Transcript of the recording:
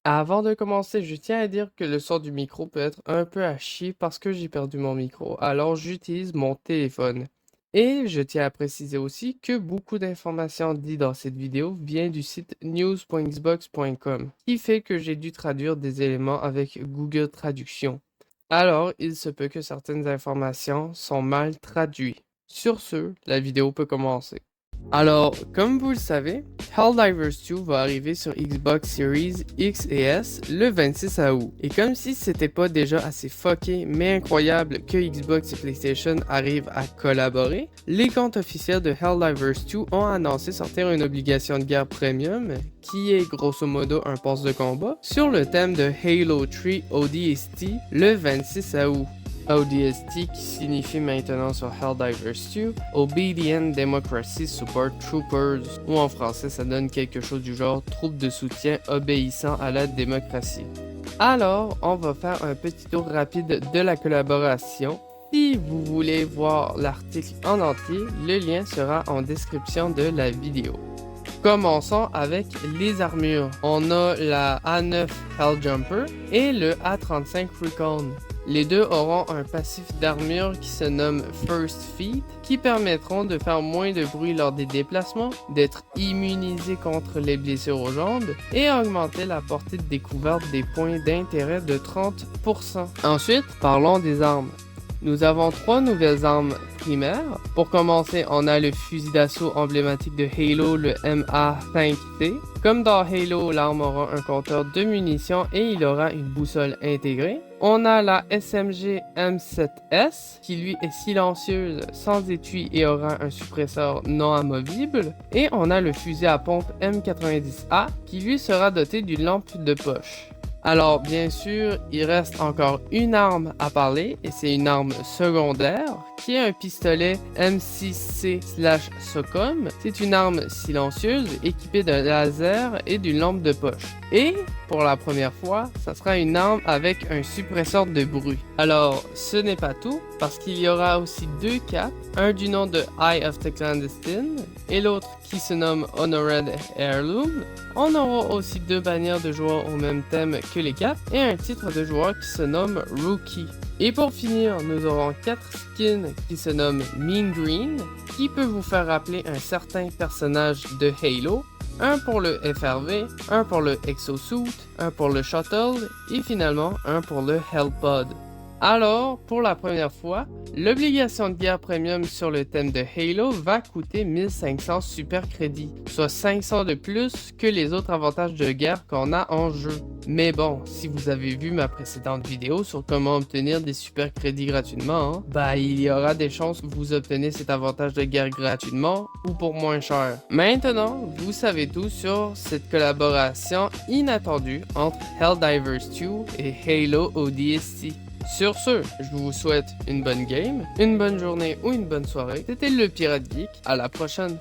Avant de commencer, je tiens à dire que le son du micro peut être un peu à chier parce que j'ai perdu mon micro, alors j'utilise mon téléphone. Et je tiens à préciser aussi que beaucoup d'informations dites dans cette vidéo viennent du site news.xbox.com, qui fait que j'ai dû traduire des éléments avec Google Traduction. Alors, il se peut que certaines informations sont mal traduites. Sur ce, la vidéo peut commencer. Alors, comme vous le savez, Helldivers 2 va arriver sur Xbox Series X et S le 26 août. Et comme si c'était pas déjà assez fucké mais incroyable que Xbox et PlayStation arrivent à collaborer, les comptes officiels de Helldivers 2 ont annoncé sortir une obligation de guerre premium, qui est grosso modo un pass de combat, sur le thème de Halo 3 ODST le 26 août. ODST qui signifie maintenant sur Helldivers 2 Obedient Democracy Support Troopers, ou en français ça donne quelque chose du genre troupes de soutien obéissant à la démocratie. Alors, on va faire un petit tour rapide de la collaboration. Si vous voulez voir l'article en entier, le lien sera en description de la vidéo. Commençons avec les armures. On a la A9 Helljumper et le A35 Recon. Les deux auront un passif d'armure qui se nomme First Feet, qui permettront de faire moins de bruit lors des déplacements, d'être immunisés contre les blessures aux jambes et augmenter la portée de découverte des points d'intérêt de 30%. Ensuite, parlons des armes. Nous avons trois nouvelles armes primaires. Pour commencer, on a le fusil d'assaut emblématique de Halo, le MA5T. Comme dans Halo, l'arme aura un compteur de munitions et il aura une boussole intégrée. On a la SMG M7S, qui lui est silencieuse, sans étui et aura un suppresseur non amovible. Et on a le fusil à pompe M90A, qui lui sera doté d'une lampe de poche. Alors, bien sûr, il reste encore une arme à parler, et c'est une arme secondaire, qui est un pistolet M6C/SOCOM. C'est une arme silencieuse, équipée d'un laser et d'une lampe de poche. Et, pour la première fois, ça sera une arme avec un suppresseur de bruit. Alors, ce n'est pas tout, parce qu'il y aura aussi deux capes, un du nom de Eye of the Clandestine, et l'autre qui se nomme Honored Heirloom. On aura aussi deux bannières de joueurs au même thème que les capes, et un titre de joueur qui se nomme Rookie. Et pour finir, nous aurons 4 skins qui se nomment Mean Green, qui peut vous faire rappeler un certain personnage de Halo, un pour le FRV, un pour le Exosuit, un pour le Shuttle, et finalement un pour le Hellpod. Alors, pour la première fois, l'obligation de guerre premium sur le thème de Halo va coûter 1500 super crédits, soit 500 de plus que les autres avantages de guerre qu'on a en jeu. Mais bon, si vous avez vu ma précédente vidéo sur comment obtenir des super crédits gratuitement, il y aura des chances que vous obtenez cet avantage de guerre gratuitement ou pour moins cher. Maintenant, vous savez tout sur cette collaboration inattendue entre Helldivers 2 et Halo ODST. Sur ce, je vous souhaite une bonne game, une bonne journée ou une bonne soirée. C'était le Pirate Geek, à la prochaine!